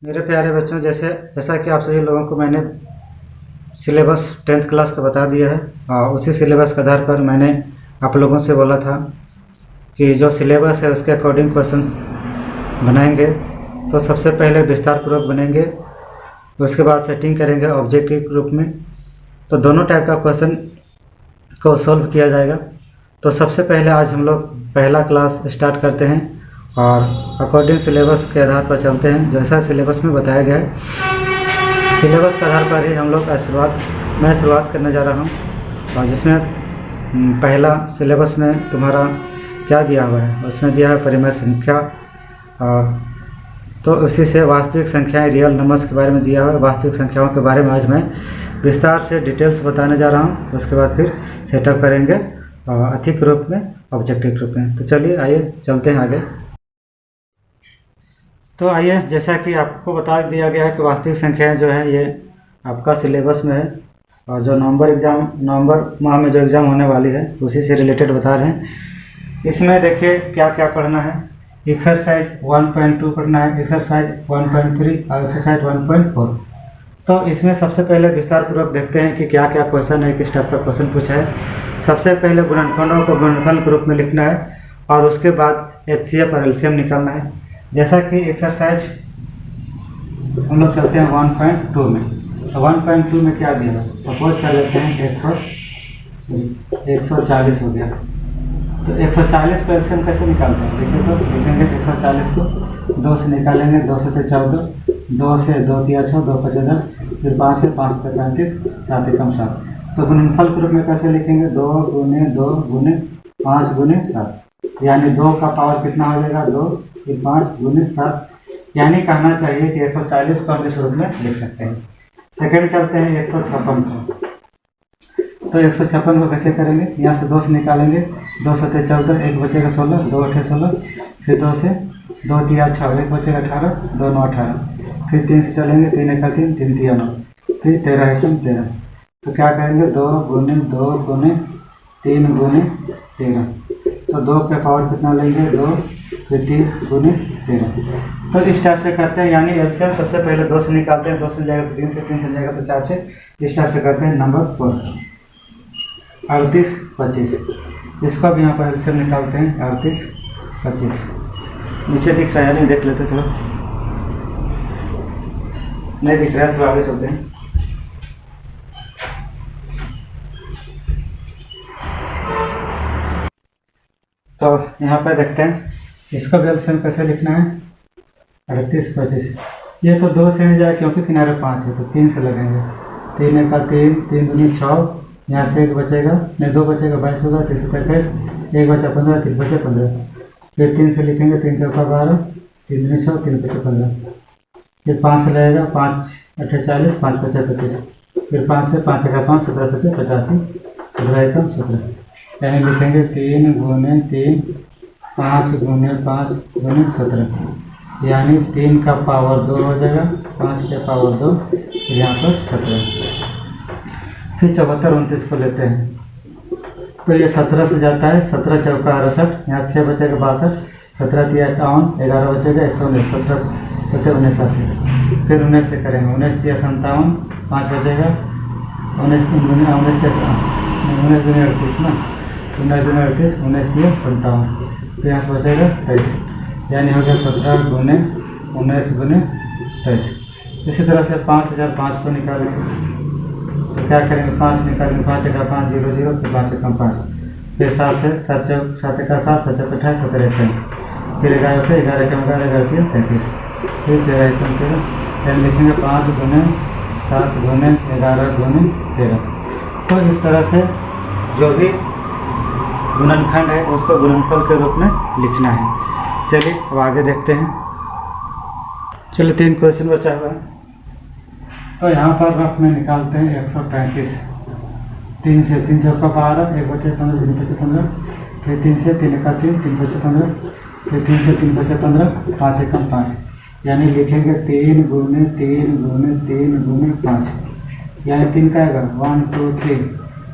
मेरे प्यारे बच्चों, जैसा कि आप सभी लोगों को मैंने सिलेबस 10th क्लास का बता दिया है और उसी सिलेबस के आधार पर मैंने आप लोगों से बोला था कि जो सिलेबस है उसके अकॉर्डिंग क्वेश्चंस बनाएंगे। तो सबसे पहले विस्तार पूर्वक बनेंगे, उसके बाद सेटिंग करेंगे ऑब्जेक्टिव रूप में। तो दोनों टाइप का क्वेश्चन को सॉल्व किया जाएगा। तो सबसे पहले आज हम लोग पहला क्लास स्टार्ट करते हैं और अकॉर्डिंग सिलेबस के आधार पर चलते हैं। जैसा सिलेबस में बताया गया है, सिलेबस के आधार पर ही हम लोग मैं शुरुआत करने जा रहा हूँ। और जिसमें पहला सिलेबस में तुम्हारा क्या दिया हुआ है, उसमें दिया है परिमेय संख्या। तो उसी से वास्तविक संख्याएं, रियल नंबर्स के बारे में दिया हुआ है। वास्तविक संख्याओं के बारे में आज मैं विस्तार से डिटेल्स बताने जा रहा हूँ। उसके बाद फिर सेटअप करेंगे अधिक रूप में, ऑब्जेक्टिव रूप में। तो चलिए आइए चलते हैं आगे। तो आइए, जैसा कि आपको बता दिया गया है कि वास्तविक संख्याएं जो है ये आपका सिलेबस में है और जो नवंबर माह में जो एग्ज़ाम होने वाली है उसी से रिलेटेड बता रहे हैं। इसमें देखिए क्या क्या पढ़ना है। एक्सरसाइज 1.2 पढ़ना है, एक्सरसाइज 1.3 और एक्सरसाइज 1.4। तो इसमें सबसे पहले विस्तार पूर्वक देखते हैं कि क्या क्या क्वेश्चन है, किस टाइप का क्वेश्चन पूछा है। सबसे पहले गुणनखंडों को गुणनफल के रूप में लिखना है और उसके बाद एचसीएफ और एलसीएम निकालना है। जैसा कि एक्सरसाइज हम लोग चलते हैं 1.2 में। तो 1.2 में क्या दिया है, सपोज कर लेते हैं 140 हो गया। तो 140 को एलसीएम कैसे निकालते हैं, देखिए तो लिखेंगे 140 को 2 से निकालेंगे, 2 से 14, 2 से 2 तिया 6, 2 5 10, फिर 5 से 5 पे 35, 7 एकम 7। तो गुणनफल के रूप में कैसे लिखेंगे, 2 गुने 2 गुने 5 गुने 7, यानी 2 का पावर कितना हो जाएगा, 2 फिर 5 गुने 7, यानी कहना चाहिए कि 140 को हम इस रूप में लिख सकते हैं। सेकेंड चलते हैं 156 को। तो 156 को कैसे करेंगे, यहाँ से 2 से निकालेंगे, 2 से 14, 1 बचेगा 16, 2 8 16, फिर 2 से 2 तिया 6, 1 बचेगा 18, 2 9 18, फिर 3 से चलेंगे, 3 1 3, 3 तिया 9, फिर 13 एकम 13। तो क्या करेंगे, 2 गुने 2 गुने 3 गुने 13। तो 2 के पावर कितना लेंगे, 2, फिर 3 गुने 13। तो इस टाइप से करते हैं, यानी एलसीएम सबसे पहले 2 से निकालते हैं, 2 से जाएगा तो 3 से, 3 से जाएगा तो 4 से। इस टाइप से करते हैं। नंबर 4 38 25, इसको भी यहाँ पर एलसीएम निकालते हैं। 38 25 नीचे दिख रहा है, नहीं देख लेते, थोड़ा नहीं दिख रहा है, थोड़ा आगे चलते हैं। तो यहाँ पर देखते हैं इसका भी एलसीएम कैसे लिखना है। 38 25, ये तो 2 से नहीं जाए क्योंकि किनारे 5 है, तो 3 से लगेंगे। 3 1 3, 3 दूनी 6, यहाँ से 1 बचेगा, नहीं 2 बचेगा, 22 होगा, 3 से 23, 1 बचा 15, 3 बचे 15। फिर 3 से लिखेंगे, 3 चौका 12, 3 दूनी 6, 3 बचे 15। फिर 5 से लगेगा, 5 8 40, 5 बचे 25, फिर 5 से 5 1 5, 17 बचे 85, 17 एकम 17, यानी लिखेंगे 3 गुने 3, 5 गुने 5 गुने 17, यानी 3 का पावर 2 हो जाएगा, 5 के पावर 2, फिर यहाँ पर 17। फिर 74 29 को लेते हैं। तो ये 17 से जाता है, 17 चौका 68, यहाँ 6 बचेगा 62, 17 तिया 51, 11 बचेगा 119, 17 17 89, फिर 19 से करेंगे, 19 तिया 57, 5 बचेगा, 19 दुनी 19 38 ना, 19 दुनी 38, 19 तिया 57, फिर यहाँ से बचेगा 23, यानी हो गया 17 गुने 19 गुने 23। इसी तरह से 5005 को निकालेंगे। तो क्या करेंगे, 5 निकालेंगे, 5 1 5 0 0, फिर 5 1 5, फिर 7 से 7 7 1 7, 7 7 28, 17 1, फिर 11 से 11 1 11 11 3 33, फिर 13 1 13, यानी लिखेंगे 5 गुने 7 गुने 11 गुने 13। तो इस तरह से जो भी गुणनखंड है उसको गुणनफल के रूप में लिखना है। चलिए अब आगे देखते हैं। चलिए 3 क्वेश्चन बचा हुआ है। तो यहाँ पर रफ में निकालते हैं 135। 3 से 3 चौका 12, 1 बचे 15, 3 बचे 15, फिर 3 से 3 1 3, 3 बचे 15, फिर 3 से 3 बचे 15, 5 एकम 5, यानी लिखेंगे 3 गुने 3 गुने 3 गुने 5, यानी 3 का आएगा 1 2 3,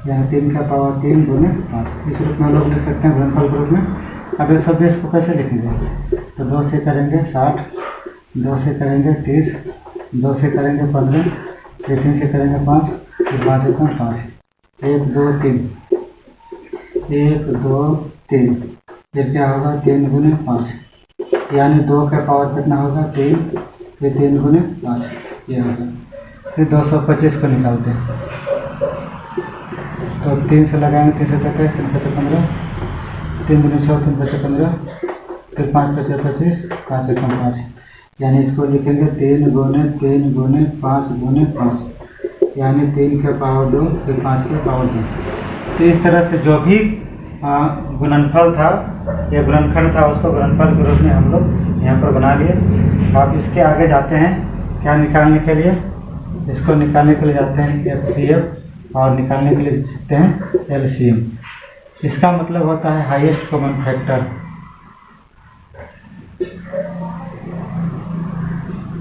यानी 3 का पावर 3 गुने 5। इस रूप में हम लोग लिख सकते हैं गुणनफल के रूप में। अब 120 को कैसे लिखेंगे, तो 2 से करेंगे 60, 2 से करेंगे 30, 2 से करेंगे 15, फिर 3 से करेंगे 5, फिर 5 एकम 5, 1 2 3, 1 2 3, फिर क्या होगा 3 गुने 5, यानी 2 का पावर कितना होगा 3, फिर 3 गुने 5 ये होगा। फिर 225 को निकालते हैं, तो 3 से लगाएंगे, 3 से करते हैं 3 5 15, 3 गुने 6 3 5 15, फिर 5 5 25, 5 एकम 5, यानी इसको लिखेंगे 3 गुने 5 गुने 5, यानी 3 के पावर 2, फिर 5 के पावर 2। तो इस तरह से जो भी गुणनफल था या गुणनखंड था उसको गुणनफल के रूप में हम लोग यहाँ पर बना लिए। अब इसके आगे जाते हैं क्या निकालने के लिए, इसको निकालने के लिए जाते हैं HCF और निकालने के लिए सीखते हैं LCM। इसका मतलब होता है highest common factor.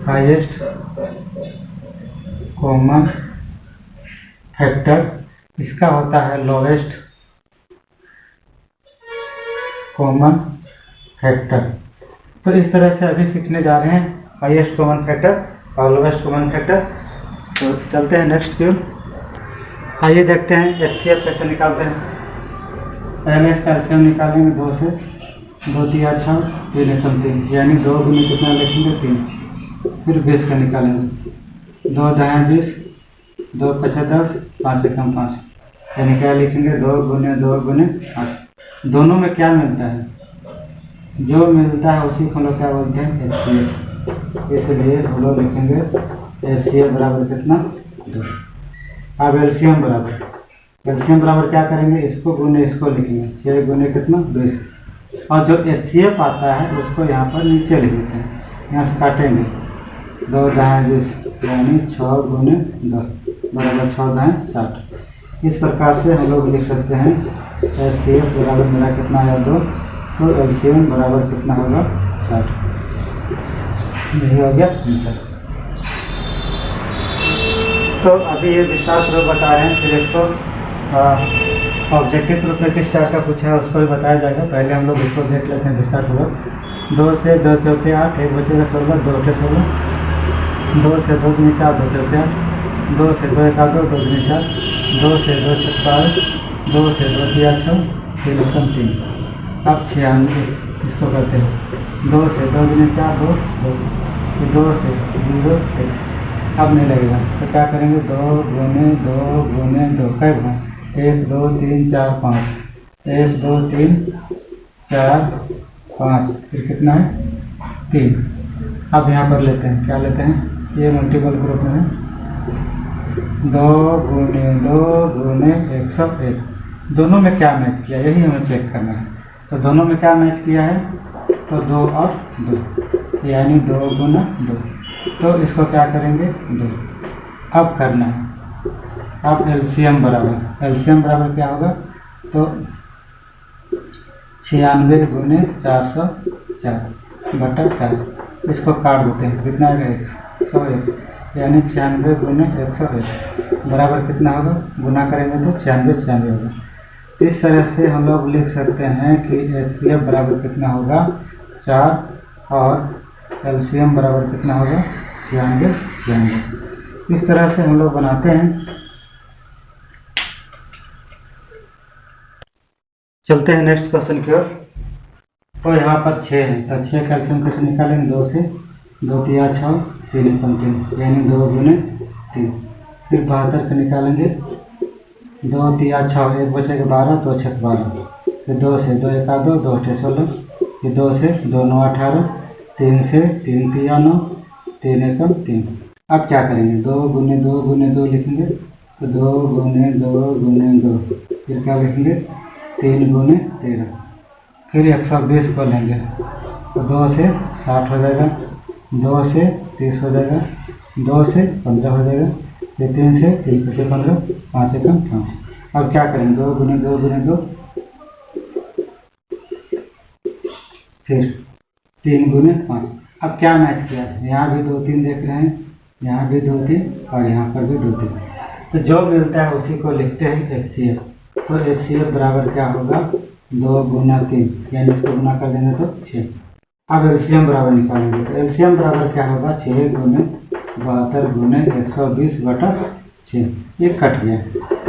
Highest common factor, इसका होता है लोवेस्ट कॉमन फैक्टर। तो इस तरह से अभी सीखने जा रहे हैं हाईएस्ट कॉमन फैक्टर और लोवेस्ट कॉमन फैक्टर। तो चलते हैं नेक्स्ट की ओर। आइए देखते हैं HCF कैसे निकालते हैं। पहले इसका LCM निकालेंगे 2 से, 2 3 6 3 एकम 3, यानी 2 गुने कितना लिखेंगे 3, फिर 20 का निकालेंगे, 2 दाएँ 20, 2 5 10, 5 एकम 5, यानी क्या लिखेंगे 2 गुने 8। दोनों में क्या मिलता है, जो मिलता है उसी को हम लोग क्या बोलते हैं HCF, इसलिए हम लोग लिखेंगे HCF बराबर कितना 2। अब LCM बराबर क्या करेंगे, इसको गुने इसको लिखेंगे, 6 गुने कितना 20, और जो HCF आता है उसको यहाँ पर नीचे लिख देते हैं, यहाँ से काटेंगे 2 दाएँ 20, यानी 6 गुने 10 बराबर 6 दाएँ 60। इस प्रकार से हम लोग लिख सकते हैं HCF बराबर मेरा कितना है 2, तो LCM बराबर कितना होगा 60। यही हो गया आंसर। तो अभी ये विस्तार पूर्वक बता रहे हैं, फिर इसको ऑब्जेक्टिव रूप में किस टाइप का पूछा है उसको भी बताया जाएगा। पहले हम लोग इसको देख लेते हैं विस्तार पूर्वक। 2 से 2 चौके 8, 1 बचेगा 16, 2 के 16, 2 से 2 गुने 4, 2 चौके 8, 2 से 2 1 2, 2 गुने 4, 2 से 2 छक्का 12, 2 से 2 3 6, 3 एकम 3। अब 96 इसको करते हैं, 2 से 2 गुने 4 2, 2 से 0 1, अब नहीं लगेगा तो क्या करेंगे 2 गुने 2 कई गुना 1 2 3 4 5, 1 2 3 4 5, फिर कितना है 3। अब यहाँ पर लेते हैं, क्या लेते हैं, ये मल्टीपल ग्रुप में है, 2 गुने 101। दोनों में क्या मैच किया यही हमें चेक करना है। तो दोनों में क्या मैच किया है, तो 2 और 2, यानी 2 गुना 2, तो इसको क्या करेंगे 2। अब करना है, अब LCM बराबर क्या होगा, तो 96 गुने 404 बटा 4, इसको काट देते हैं, कितना है 101, यानी 96 गुने 101 बराबर कितना होगा, गुना करेंगे तो 96 होगा। इस तरह से हम लोग लिख सकते हैं कि HCF बराबर कितना होगा 4 और LCM बराबर कितना होगा 96। इस तरह से हम लोग बनाते हैं। चलते हैं नेक्स्ट क्वेश्चन की ओर। तो यहाँ पर 6 है, तो 6 का LCM कैसे निकालेंगे, 2 से 2 3 6, 3 एकम 3, यानी 2 गुने 3, फिर 72 का निकालेंगे, 2 3 6, 1 बचेगा 12, 2 6 12, फिर 2 से 2 1 2, 2 8 16, फिर 2 से 2 9 18, 3 से 3 3 9, 3 एकम 3। अब क्या करेंगे 2 गुने 2 लिखेंगे, तो 2 गुने 2, फिर क्या लिखेंगे 3 गुने 13, फिर 120 को लेंगे, तो 2 से 60 हो जाएगा, 2 से 30 हो जाएगा, 2 से 15 हो जाएगा, फिर 3 से 3 5 15, 5 एकम 5। अब क्या करेंगे 2 गुने 2, फिर 3 गुने 5। अब क्या मैच किया है, यहाँ भी 2 3 देख रहे हैं, यहाँ भी 2 3 और यहाँ पर भी 2 3, तो जो मिलता है उसी को लिखते हैं HCF। तो HCF बराबर क्या होगा 2 गुना 3, यानी इसको गुना कर देंगे तो 6। अब एलसीएम बराबर निकालेंगे, तो एलसीएम बराबर क्या होगा, 6 गुने 72 गुने 120 बटा 6, ये कट गया।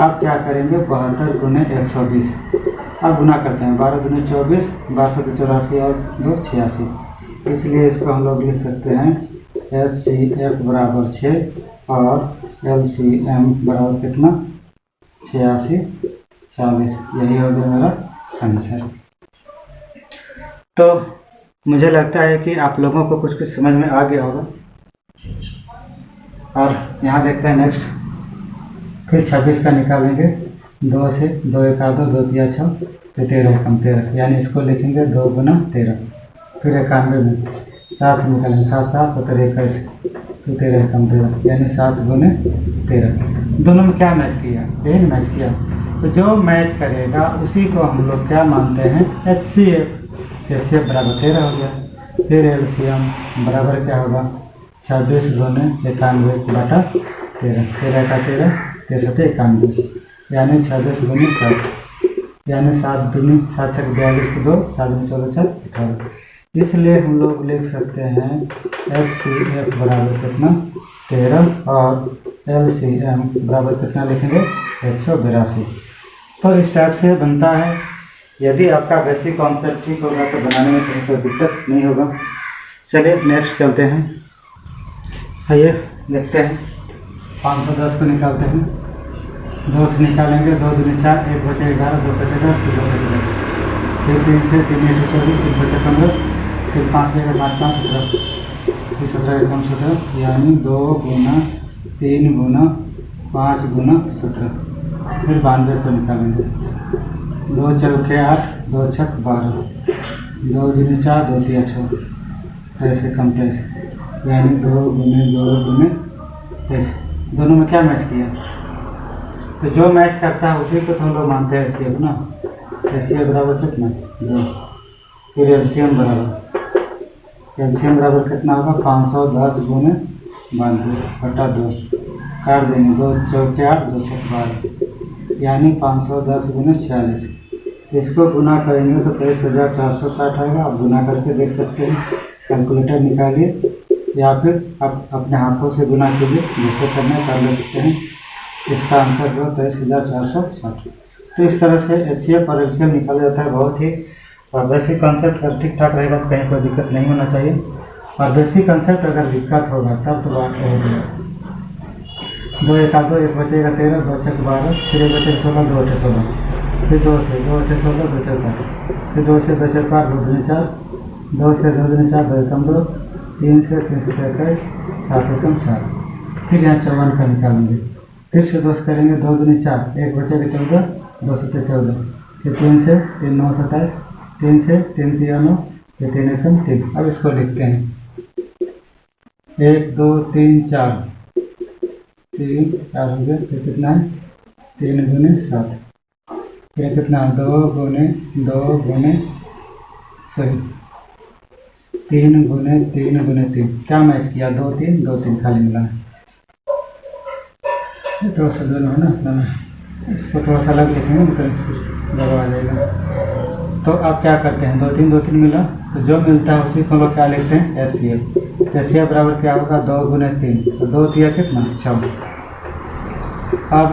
अब क्या करेंगे, 72 गुने 120, अब गुना करते हैं, 12 दूनी 24, 12 से 84 और 2 86, इसलिए इसको हम लोग लिख सकते हैं HCF बराबर 6 और LCM बराबर कितना, 86 40। यही हो गया मेरा आंसर। तो मुझे लगता है कि आप लोगों को कुछ समझ में आ गया होगा। और यहाँ देखते हैं नेक्स्ट, फिर 26 का निकालेंगे, 2 से 2 1 2 2 3 6, फिर 13 कम 13, यानी इसको लिखेंगे 2 गुना 13, फिर 91 में 7 से निकालेंगे, 7 7 17 21, फिर 13 कम 13, यानी 7 गुने 13। दोनों में क्या मैच किया, यही मैच किया। तो जो मैच करेगा उसी को हम लोग क्या मानते हैं, HCF। HCF बराबर 13 हो गया। फिर LCM बराबर क्या होगा, 26 गुने 91 बटा 13, 13 का 13, 13 91, यानी 26 गुने 7, यानी 7 दूनी 7 छक 42 के 2, 7 दूनी 14 छक 18। इसलिए हम लोग लिख सकते हैं HCF बराबर कितना, 13 और LCM बराबर कितना लिखेंगे, 182। तो इस टाइप से बनता है। यदि आपका बेसिक कॉन्सेप्ट ठीक होगा तो बनाने में कहीं कोई दिक्कत नहीं होगा। चलिए नेक्स्ट चलते हैं। आइए देखते हैं, 510 को निकालते हैं। 2 से निकालेंगे, 2 दूनी 4, 1 बचे 11, 2 बचे 10, फिर 2 बचे 10, फिर 3 से 3 8 24, 3 बचे 15, फिर 5 से 5 5 17, फिर 17 कम 17, यानी 2 गुना 3 गुना 5 गुना 17, फिर 92 को निकालेंगे। 2 चौके 8, 2 छक 12, 2 दूनी 4, 2 3 6, 23 कम 23, यानी 2 गुने 23। दोनों में क्या मैच किया, तो जो मैच करता है उसी को तो हम लोग मानते हैं HCF ना। HCF बराबर कितना, 2। फिर LCM बराबर कितना होगा, 510 गुने 92 बटा 2, काट देंगे, 2 चौके 8, 2 छक 12, यानी 510 गुने 46। इसको गुना करेंगे तो 23,460 आएगा। आप गुना करके देख सकते हैं, कैलकुलेटर निकालिए या फिर आप अपने हाथों से गुना कीजिए, जैसे करना कर ले सकते हैं। इसका आंसर जो 23,460। तो इस तरह से HCF और LCM निकाला जाता है। बहुत ही बेसिक कॉन्सेप्ट अगर ठीक ठाक रहेगा तो कहीं कोई दिक्कत नहीं होना चाहिए, और बेसिक कॉन्सेप्ट अगर दिक्कत होगा तब तो बात रहेगी। 2 1 2, 1 बचेगा 13, 2 छक 12, फिर 1 बचेगा 16, 2 8 16, फिर 2 से 2 8 16, 2 4 5, फिर 2 से 2 4 5, 2 दूनी 4, 2 से 2 दूनी 4, 2 कम 2, 3 से 3 से 21, 7 कम 7, फिर यहाँ 54 का निकालेंगे। फिर से 2 करेंगे, 2 दूनी 4, 1 बचेगा 14, 2 से 14, फिर 3 से 3 9 27, 3 से 3 3 9, फिर 3 1 3। अब इसको लिखते हैं, 1 2 3 4, 3 4 हो गया, फिर कितना है, 3 गुने 7, फिर कितना 2 गुने 3 गुने 3, क्या मैच किया, 2 3 2 3 खाली मिला है। थोड़ा सा दोनों है ना, इसको थोड़ा सा अलग लिखेंगे तो दबा आ जाएगा। तो आप क्या करते हैं, 2 3 मिला, तो जो मिलता है उसी को लोग क्या लिखते हैं, HCF। HCF बराबर क्या होगा, 2 गुने 3, तो 2 3 कितना 6। अब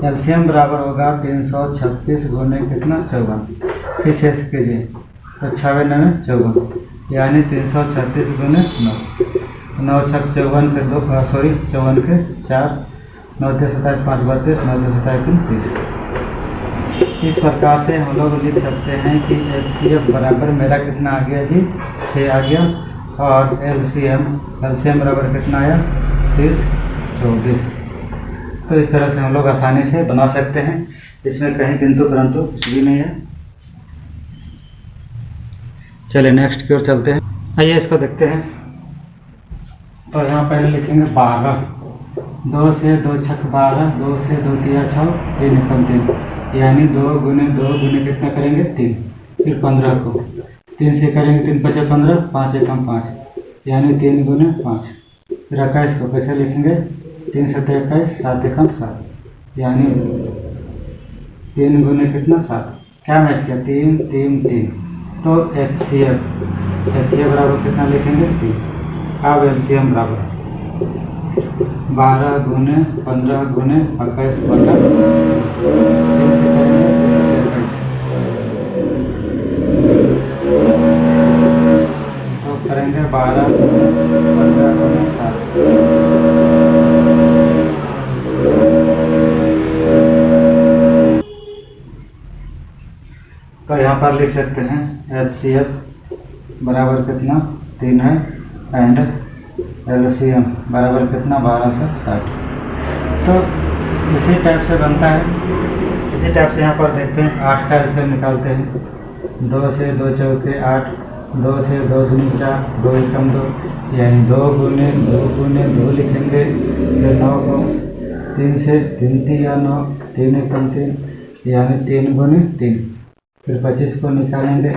LCM बराबर होगा 336 गुने कितना 54, फिर 6 से कीजिए तो 6 9 54, यानी 336 गुने 9, 9 छक 54 के 2, 54 के 4, 9 3 27 5 32, 9 3 27 30। इस प्रकार से हम लोग लिख सकते हैं कि HCF बराबर मेरा कितना आ गया जी, 6 आ गया, और LCM बराबर कितना आया, 30 24। तो इस तरह से हम लोग आसानी से बना सकते हैं, इसमें कहीं किंतु परंतु कुछ भी नहीं है। चलिए नेक्स्ट की ओर चलते हैं। आइए इसको देखते हैं। तो यहाँ पहले लिखेंगे 12, 2 से 2 छक 12, 2 से 2 3 6, 3 कम 3, यानी 2 गुने कितना करेंगे 3, फिर 15 को 3 से करेंगे, 3 5 15, 5 1 5, यानी 3 गुने 5, फिर 21 को कैसे लिखेंगे, 3 7 21, 7 1 7, यानी 3 गुने कितना 7, क्या मैच किया 3 3 3। तो HCF HCF बराबर कितना लिखेंगे 3। अब LCM बराबर 12 गुने 15 गुने 21 बटा 3 से करेंगे 321, तो करेंगे 12 गुने 15 गुने 7। तो यहाँ पर लिख सकते हैं HCF बराबर कितना 3 है एंड LCM बराबर कितना 1260। तो इसी टाइप से बनता है। इसी टाइप से यहाँ पर देखते हैं 8 का LCM निकालते हैं। 2 से 2 चौके 8, 2 से 2 दूनी 4, 2 एकम 2, यानी 2 गुने 2 लिखेंगे। फिर 9 को 3 से 3 तिया 9, 3 एकम 3, यानी 3 गुने 3। फिर 25 को निकालेंगे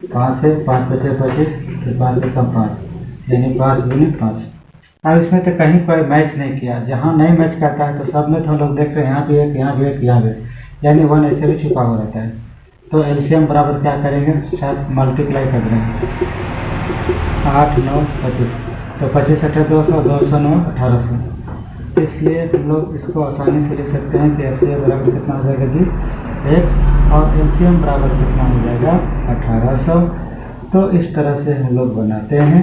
5 से 5 बचे 25, फिर 5 एकम 5, यानी 5 गुने 5। अब इसमें तो कहीं कोई मैच नहीं किया, जहाँ नहीं मैच करता है तो सब में तो हम लोग देख रहे हैं यहाँ भी एक, यहाँ भी एक, यहाँ भी, यानी 1 ऐसे भी छुपा हुआ रहता है। तो LCM बराबर क्या करेंगे, शायद मल्टीप्लाई कर देंगे 8 9 25, तो 25 8 200, 200 9 1800। इसलिए हम लोग इसको आसानी से लिख सकते हैं कि HCF बराबर कितना हो जाएगा जी 1, और LCM बराबर कितना हो जाएगा 1800। तो इस तरह से हम लोग बनाते हैं।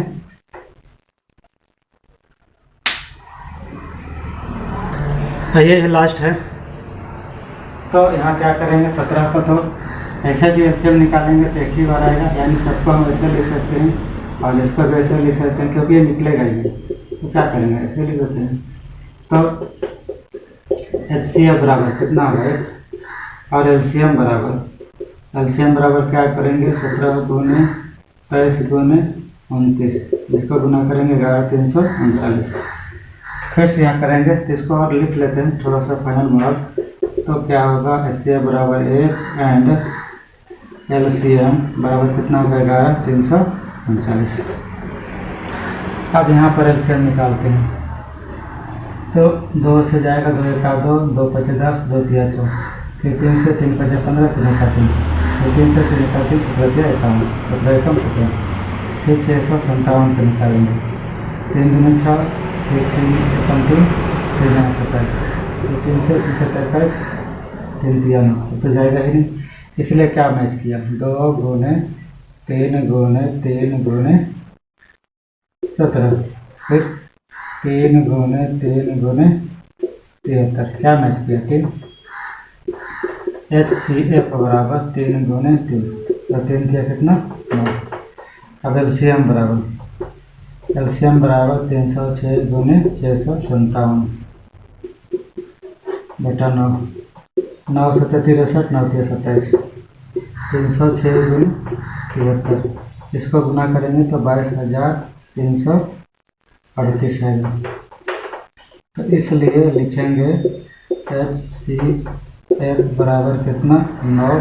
ये लास्ट है। तो यहाँ क्या करेंगे 17 को तो ऐसे भी LCM निकालेंगे तो एक ही बार आएगा, यानी सबको हम ऐसे लिख सकते हैं और इसको भी ऐसे लिख सकते हैं, क्योंकि ये निकलेगा ही। तो क्या करेंगे ऐसे लिख देते हैं। तो HCF बराबर कितना होगा 1 और LCM बराबर क्या करेंगे 17 गुने 23 गुने 29, इसको गुना करेंगे 11,339। फिर से यहाँ करेंगे तो इसको और लिख लेते हैं थोड़ा सा फाइनल मॉडल। तो क्या होगा HCF बराबर 1 एंड LCM बराबर कितना होगा 11,339। अब यहाँ पर LCM निकालते हैं। तो 2 से जाएगा 2 1 2, 2 5 10, 2 3 6, फिर 3 से 3 5 15, 3 1 3, फिर 3 से 3 1 3, 17 51, 17 एकम 17, फिर 657 को निकालेंगे। 3 दूनी 6, फिर 3 एकम 3, फिर 9 27, फिर 3 से 3 से 23, 3 तिया 9, तो जाएगा ही नहीं। इसलिए क्या मैच किया 2 गुने 3 गुने 3 गुने 17, फिर 3 गुने 3 गुने 73, क्या मैच किया 3। HCF बराबर 3 गुने 3, तो 3 थिया कितना 9। अब LCM बराबर 306 गुने 657 बटा 9, 9 7 63, 9 3 27, 306 गुने 73, इसको गुना करेंगे तो 22,338 आएगा। तो इसलिए लिखेंगे HCF बराबर कितना 9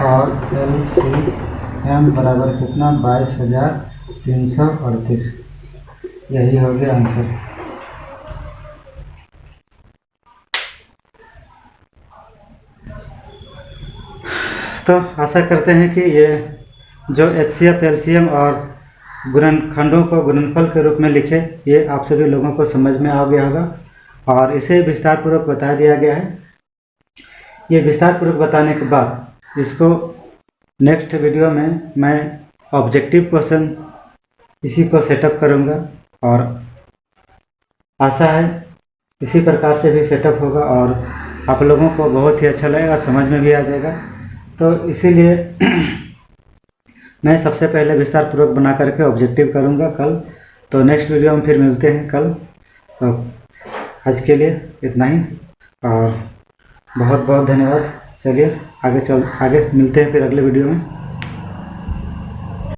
और LCM बराबर कितना 22,338। यही हो गया आंसर। तो आशा करते हैं कि ये जो HCF LCM और गुणनखंडों को गुणनफल के रूप में लिखे, ये आप सभी लोगों को समझ में आ गया होगा और इसे विस्तार पूर्वक बता दिया गया है। ये विस्तार पूर्वक बताने के बाद इसको नेक्स्ट वीडियो में मैं ऑब्जेक्टिव क्वेश्चन इसी को सेटअप करूँगा और आशा है इसी प्रकार से भी सेटअप होगा और आप लोगों को बहुत ही अच्छा लगेगा, समझ में भी आ जाएगा। तो इसीलिए मैं सबसे पहले विस्तार पूर्वक बना करके ऑब्जेक्टिव करूँगा कल। तो नेक्स्ट वीडियो में फिर मिलते हैं कल। तो आज के लिए इतना ही और बहुत बहुत धन्यवाद। चलिए आगे मिलते हैं फिर अगले वीडियो में।